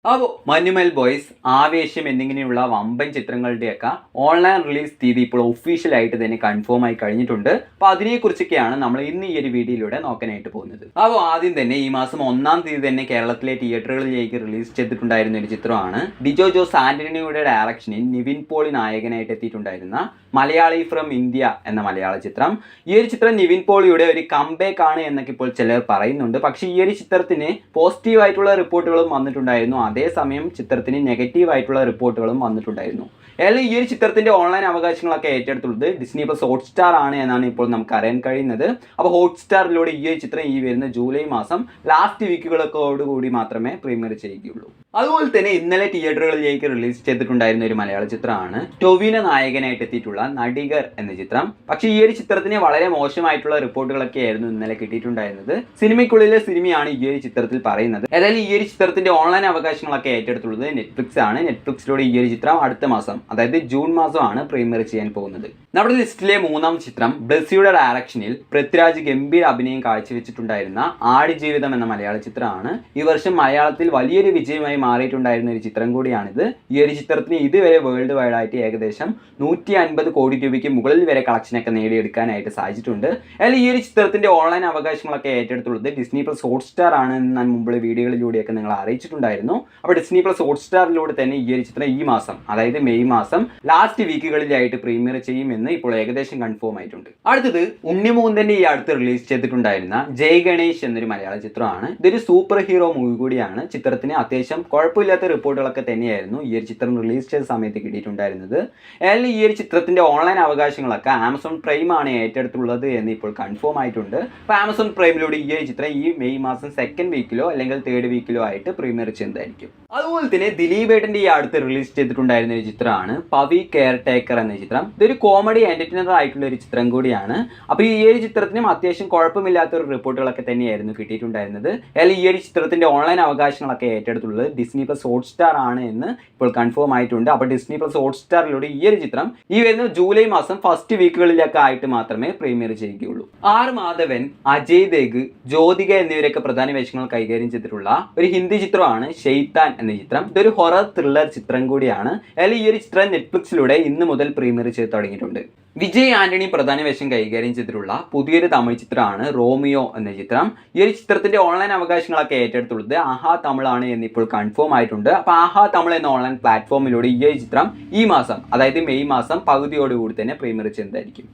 അപ്പോൾ മഞ്ഞുമൽ ബോയ്സ്, ആവേശം എന്നിങ്ങനെയുള്ള വമ്പൻ ചിത്രങ്ങളുടെയൊക്കെ ഓൺലൈൻ റിലീസ് തീയതി ഇപ്പോൾ ഒഫീഷ്യലായിട്ട് തന്നെ കൺഫേം ആയി കഴിഞ്ഞിട്ടുണ്ട്. അപ്പോൾ അതിനെക്കുറിച്ചൊക്കെയാണ് നമ്മൾ ഇന്ന് ഈ ഒരു വീഡിയോയിലൂടെ നോക്കാനായിട്ട് പോകുന്നത്. അപ്പോൾ ആദ്യം തന്നെ ഈ മാസം 1-ാം തീയതി തന്നെ കേരളത്തിലെ തിയേറ്ററുകളിലേക്ക് റിലീസ് ചെയ്തിട്ടുണ്ടായിരുന്ന ഒരു ചിത്രമാണ് ഡിജോ ജോസ് ആന്റണിയുടെ ഡയറക്ഷനിൽ നിവിൻ പോളി നായകനായിട്ട് എത്തിയിട്ടുണ്ടായിരുന്ന മലയാളി ഫ്രം ഇന്ത്യ എന്ന മലയാള ചിത്രം. ഈ ഒരു ചിത്രം നിവിൻ പോളിയുടെ ഒരു കംബാക്ക് ആണ് എന്നൊക്കെ ഇപ്പോൾ ചിലർ പറയുന്നുണ്ട്. പക്ഷേ ഈ ഒരു ചിത്രത്തിന് പോസിറ്റീവായിട്ടുള്ള റിപ്പോർട്ടുകളും വന്നിട്ടുണ്ടായിരുന്നു. അതേസമയം ചിത്രത്തിന് നെഗറ്റീവ് ആയിട്ടുള്ള റിപ്പോർട്ടുകളും വന്നിട്ടുണ്ടായിരുന്നു. ഏതായാലും ഈ ഒരു ചിത്രത്തിന്റെ ഓൺലൈൻ അവകാശങ്ങളൊക്കെ ഏറ്റെടുത്തുള്ളത് ഡിസ്നി പ്ലസ് ഹോട്ട്സ്റ്റാർ ആണ് എന്നാണ് ഇപ്പോൾ നമുക്ക് അറിയാൻ കഴിയുന്നത്. അപ്പോൾ ഹോട്ട്സ്റ്റാറിലൂടെ ഈ ഒരു ചിത്രം ഈ വരുന്ന ജൂലൈ മാസം ലാസ്റ്റ് വീക്കുകളൊക്കെ മാത്രമേ പ്രീമിയർ ചെയ്യുകയുള്ളൂ. അതുപോലെ തന്നെ ഇന്നലെ തിയേറ്ററുകളിലേക്ക് റിലീസ് ചെയ്തിട്ടുണ്ടായിരുന്ന ഒരു മലയാള ചിത്രമാണ് ടൊവിനോ നായകനായിട്ട് എത്തിയിട്ടുള്ള നടികർ എന്ന ചിത്രം. പക്ഷേ ഈ ഒരു ചിത്രത്തിന് വളരെ മോശമായിട്ടുള്ള റിപ്പോർട്ടുകളൊക്കെ ആയിരുന്നു ഇന്നലെ കിട്ടിയിട്ടുണ്ടായിരുന്നത്. സിനിമയ്ക്കുള്ളിലെ സിനിമയാണ് ഈ ഒരു ചിത്രത്തിൽ പറയുന്നത്. ഏതായാലും ഈ ഒരു ചിത്രത്തിന്റെ ഓൺലൈൻ അവകാശങ്ങളൊക്കെ ഏറ്റെടുത്തുള്ളത് നെറ്റ്ഫ്ലിക്സ് ആണ്. നെറ്റ്ഫ്ലിക്സിലൂടെ ഈ ഒരു ചിത്രം അടുത്ത മാസം, അതായത് ജൂൺ മാസമാണ് പ്രീമിയർ ചെയ്യാൻ പോകുന്നത്. നമ്മുടെ ലിസ്റ്റിലെ 3-ാം ചിത്രം ബ്ലസ്സിയുടെ ഡയറക്ഷനിൽ പൃഥ്വിരാജ് ഗംഭീര അഭിനയം കാഴ്ചവെച്ചിട്ടുണ്ടായിരുന്ന ആടുജീവിതം എന്ന മലയാള ചിത്രമാണ്. ഈ വർഷം മലയാളത്തിൽ വലിയൊരു വിജയമായി മാറിയിട്ടുണ്ടായിരുന്ന ഒരു ചിത്രം കൂടിയാണിത്. ഈ ഒരു ചിത്രത്തിന് ഇതുവരെ വേൾഡ് വൈഡ് ആയിട്ട് ഏകദേശം 150 കോടി രൂപയ്ക്ക് മുകളിൽ വരെ കളക്ഷനൊക്കെ നേടിയെടുക്കാനായിട്ട് സാധിച്ചിട്ടുണ്ട്. അതിൽ ഈ ഒരു ചിത്രത്തിന്റെ ഓൺലൈൻ അവകാശങ്ങളൊക്കെ ഏറ്റെടുത്തുള്ളത് ഡിസ്നി പ്ലസ് ഹോട്ട്സ്റ്റാർ ആണ് എന്ന് ഞാൻ മുമ്പ് വീഡിയോകളിലൂടെയൊക്കെ നിങ്ങൾ അറിയിച്ചിട്ടുണ്ടായിരുന്നു. അപ്പോൾ ഡിസ്നി പ്ലസ് ഹോട്ട്സ്റ്റാറിലൂടെ തന്നെ ഈ ഒരു ചിത്രം ഈ മാസം, അതായത് മെയ് മാസം ലാസ്റ്റ് വീക്കുകളിലായിട്ട് പ്രീമിയർ ചെയ്യുമെന്ന് ഇപ്പോൾ ഏകദേശം കൺഫേം ആയിട്ടുണ്ട്. അടുത്തത് ഉണ്ണിമൂന്തന്റെ ഈ അടുത്ത് റിലീസ് ചെയ്തിട്ടുണ്ടായിരുന്ന ജയ് ഗണേഷ് എന്നൊരു മലയാള ചിത്രമാണ്. ഇതൊരു സൂപ്പർ ഹീറോ മൂവി കൂടിയാണ്. ചിത്രത്തിന് അത്യാവശ്യം കുഴപ്പമില്ലാത്ത റിപ്പോർട്ടുകളൊക്കെ തന്നെയായിരുന്നു ഈ ഒരു ചിത്രം റിലീസ് ചെയ്ത സമയത്ത് കിട്ടിയിട്ടുണ്ടായിരുന്നത്. ഏതായാലും ഈ ഒരു ചിത്രത്തിന്റെ ഓൺലൈൻ അവകാശങ്ങളൊക്കെ ആമസോൺ പ്രൈം ആണ് ഏറ്റെടുത്തുള്ളത് എന്ന് ഇപ്പോൾ കൺഫേം ആയിട്ടുണ്ട്. അപ്പോൾ ആമസോൺ പ്രൈമിലൂടെ ഈ ഒരു ചിത്രം ഈ മെയ് മാസം 2nd വീക്കിലോ അല്ലെങ്കിൽ 3rd വീക്കിലോ ആയിട്ട് പ്രീമിയർ ചെയ്യുന്നതായിരിക്കും. അതുപോലെ തന്നെ ദിലീപേട്ടന്റെ ഈ അടുത്ത് റിലീസ് ചെയ്തിട്ടുണ്ടായിരുന്ന ഒരു ചിത്രമാണ് പവി കെയർ ടേക്കർ എന്ന ചിത്രം. ഇതൊരു കോമഡി എന്റർടൈനർ ആയിട്ടുള്ള ഒരു ചിത്രം കൂടിയാണ്. അപ്പോൾ ഈ ഒരു ചിത്രത്തിനും അത്യാവശ്യം കുഴപ്പമില്ലാത്ത ഒരു റിപ്പോർട്ടുകളൊക്കെ തന്നെയായിരുന്നു കിട്ടിയിട്ടുണ്ടായിരുന്നത്. അല്ലെങ്കിൽ ഈ ഒരു ചിത്രത്തിന്റെ ഓൺലൈൻ അവകാശങ്ങളൊക്കെ ഏറ്റെടുത്തുള്ളത് ഡിസ്നി പ്ലസ് ഹോട്ട്സ്റ്റാർ ആണ് എന്ന് ഇപ്പോൾ കൺഫേം ആയിട്ടുണ്ട്. അപ്പോൾ ഡിസ്നി പ്ലസ് ഹോട്ട്സ്റ്റാറിലൂടെ ഈ ഒരു ചിത്രം ഈ വരുന്ന ജൂലൈ മാസം 1st വീക്കുകളിലൊക്കെ ആയിട്ട് മാത്രമേ പ്രീമിയർ ചെയ്യുകയുള്ളൂ. ആർ മാധവൻ, അജയ് ദേഗ്, ജ്യോതിക എന്നിവരൊക്കെ പ്രധാന വേഷങ്ങൾ കൈകാര്യം ചെയ്തിട്ടുള്ള ഒരു ഹിന്ദി ചിത്രമാണ് ഷെയ്ത്താൻ എന്ന ചിത്രം. ഇതൊരു ഹൊറർ ത്രില്ലർ ചിത്രം കൂടിയാണ്. അതിൽ ഈ ഒരു ചിത്രം നെറ്റ്ഫ്ലിക്സിലൂടെ ഇന്ന് മുതൽ പ്രീമിയർ ചെയ്ത് തുടങ്ങിയിട്ടുണ്ട്. വിജയ് ആന്റണി പ്രധാന വേഷം കൈകാര്യം ചെയ്തിട്ടുള്ള പുതിയൊരു തമിഴ് ചിത്രമാണ് റോമിയോ എന്ന ചിത്രം. ഈ ഒരു ചിത്രത്തിന്റെ ഓൺലൈൻ അവകാശങ്ങളൊക്കെ ഏറ്റെടുത്തുള്ളത് ആഹാ തമിഴാണ് എന്നിപ്പോൾ കൺഫേം ആയിട്ടുണ്ട്. അപ്പോൾ ആഹാ തമിഴ് എന്ന ഓൺലൈൻ പ്ലാറ്റ്ഫോമിലൂടെ ഈ ഒരു ചിത്രം ഈ മാസം, അതായത് മെയ് മാസം പകുതിയോടുകൂടി തന്നെ പ്രീമിയർ ചെയ്യുന്നതായിരിക്കും.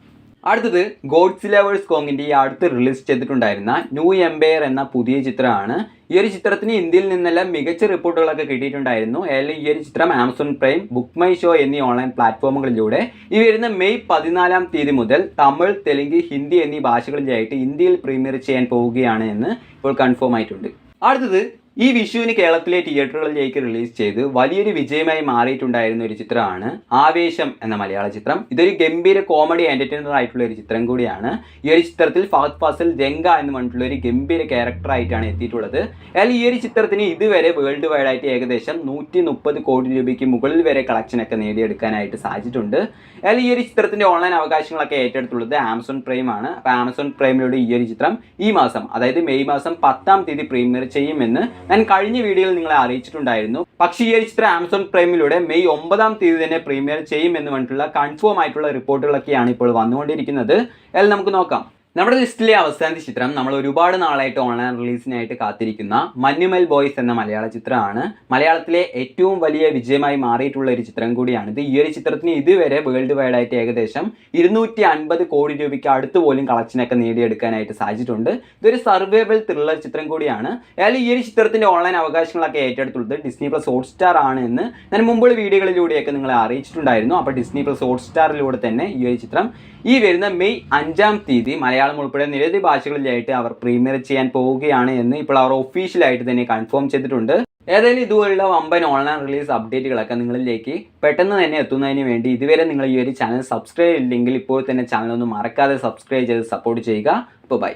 അടുത്തത് ഗോഡ്സില വേഴ്സസ് കോങ്ങിന്റെ ഈ അടുത്ത് റിലീസ് ചെയ്തിട്ടുണ്ടായിരുന്ന ന്യൂ എംപയർ എന്ന പുതിയ ചിത്രമാണ്. ഈ ഒരു ചിത്രത്തിന് ഇന്ത്യയിൽ നിന്നെല്ലാം മികച്ച റിപ്പോർട്ടുകളൊക്കെ കിട്ടിയിട്ടുണ്ടായിരുന്നു. അല്ലെങ്കിൽ ഈ ഒരു ചിത്രം Amazon prime, book my show എന്നീ ഓൺലൈൻ പ്ലാറ്റ്ഫോമുകളിലൂടെ ഈ വരുന്ന മെയ് 14-ാം തീയതി മുതൽ തമിഴ്, തെലുങ്ക്, ഹിന്ദി എന്നീ ഭാഷകളിലായിട്ട് ഇന്ത്യയിൽ പ്രീമിയർ ചെയ്യാൻ പോവുകയാണ് എന്ന് ഇപ്പോൾ കൺഫേം ആയിട്ടുണ്ട്. അടുത്തത് ഈ വിഷുവിന് കേരളത്തിലെ തിയേറ്ററുകളിലേക്ക് റിലീസ് ചെയ്ത് വലിയൊരു വിജയമായി മാറിയിട്ടുണ്ടായിരുന്ന ഒരു ചിത്രമാണ് ആവേശം എന്ന മലയാള ചിത്രം. ഇതൊരു ഗംഭീര കോമഡി എന്റർടൈനർ ആയിട്ടുള്ള ഒരു ചിത്രം കൂടിയാണ്. ഈ ഒരു ചിത്രത്തിൽ ഫഹദ് ഫാസിൽ ജംഗ എന്ന് പറഞ്ഞിട്ടുള്ള ഒരു ഗംഭീര ക്യാരക്ടറായിട്ടാണ് എത്തിയിട്ടുള്ളത്. എന്നാൽ ഈ ഒരു ചിത്രത്തിന് ഇതുവരെ വേൾഡ് വൈഡ് ആയിട്ട് ഏകദേശം 130 കോടി രൂപയ്ക്ക് മുകളിൽ വരെ കളക്ഷനൊക്കെ നേടിയെടുക്കാനായിട്ട് സാധിച്ചിട്ടുണ്ട്. എന്നാൽ ഈ ഒരു ചിത്രത്തിന്റെ ഓൺലൈൻ അവകാശങ്ങളൊക്കെ ഏറ്റെടുത്തുള്ളത് ആമസോൺ പ്രൈം ആണ്. അപ്പോൾ ആമസോൺ പ്രൈമിലൂടെ ഈ ഒരു ചിത്രം ഈ മാസം, അതായത് മെയ് മാസം 10-ാം തീയതി പ്രീമിയർ ചെയ്യുമെന്ന് ഞാൻ കഴിഞ്ഞ വീഡിയോയിൽ നിങ്ങളെ അറിയിച്ചിട്ടുണ്ടായിരുന്നു. പക്ഷേ ഈ ഒരു ചിത്രം ആമസോൺ പ്രൈമിലൂടെ മെയ് 9-ാം തീയതി തന്നെ പ്രീമിയർ ചെയ്യുമെന്ന് പറഞ്ഞിട്ടുള്ള കൺഫേം ആയിട്ടുള്ള റിപ്പോർട്ടുകളൊക്കെയാണ് ഇപ്പോൾ വന്നുകൊണ്ടിരിക്കുന്നത്. അതിൽ നമുക്ക് നോക്കാം. നമ്മുടെ ലിസ്റ്റിലെ അവസാനത്തെ ചിത്രം നമ്മൾ ഒരുപാട് നാളായിട്ട് ഓൺലൈൻ റിലീസിനായിട്ട് കാത്തിരിക്കുന്ന മഞ്ഞുമൽ ബോയ്സ് എന്ന മലയാള ചിത്രമാണ്. മലയാളത്തിലെ ഏറ്റവും വലിയ വിജയമായി മാറിയിട്ടുള്ള ഒരു ചിത്രം കൂടിയാണിത്. ഈ ഒരു ചിത്രത്തിന് ഇതുവരെ വേൾഡ് വൈഡ് ആയിട്ട് ഏകദേശം 250 കോടി രൂപയ്ക്ക് അടുത്ത് പോലും കളക്ഷനൊക്കെ നേടിയെടുക്കാനായിട്ട് സാധിച്ചിട്ടുണ്ട്. ഇതൊരു സർവൈവൽ ത്രില്ലർ ചിത്രം കൂടിയാണ്. അയാൾ ഈ ഒരു ചിത്രത്തിന്റെ ഓൺലൈൻ അവകാശങ്ങളൊക്കെ ഏറ്റെടുത്തുള്ളത് ഡിസ്നി പ്ലസ് ഹോട്ട്സ്റ്റാർ ആണ് എന്ന് ഞാൻ മുമ്പുള്ള വീഡിയോകളിലൂടെയൊക്കെ നിങ്ങളെ അറിയിച്ചിട്ടുണ്ടായിരുന്നു. അപ്പോൾ ഡിസ്നി പ്ലസ് ഹോട്ട്സ്റ്റാറിലൂടെ തന്നെ ഈ ഒരു ചിത്രം ഈ വരുന്ന മെയ് 5-ാം തീയതി മലയാളം ഉൾപ്പെടെ നിരവധി ഭാഷകളിലായിട്ട് അവർ പ്രീമിയർ ചെയ്യാൻ പോവുകയാണ് എന്ന് ഇപ്പോൾ അവർ ഒഫീഷ്യലായിട്ട് തന്നെ കൺഫേം ചെയ്തിട്ടുണ്ട്. ഏതായാലും ഇതുപോലുള്ള വമ്പൻ ഓൺലൈൻ റിലീസ് അപ്ഡേറ്റുകളൊക്കെ നിങ്ങളിലേക്ക് പെട്ടെന്ന് തന്നെ എത്തുന്നതിന് വേണ്ടി ഇതുവരെ നിങ്ങൾ ഈ ഒരു ചാനൽ സബ്സ്ക്രൈബ് ഇല്ലെങ്കിൽ ഇപ്പോൾ തന്നെ ചാനൽ ഒന്ന് മറക്കാതെ സബ്സ്ക്രൈബ് ചെയ്ത് സപ്പോർട്ട് ചെയ്യുക. അപ്പോൾ ബൈ.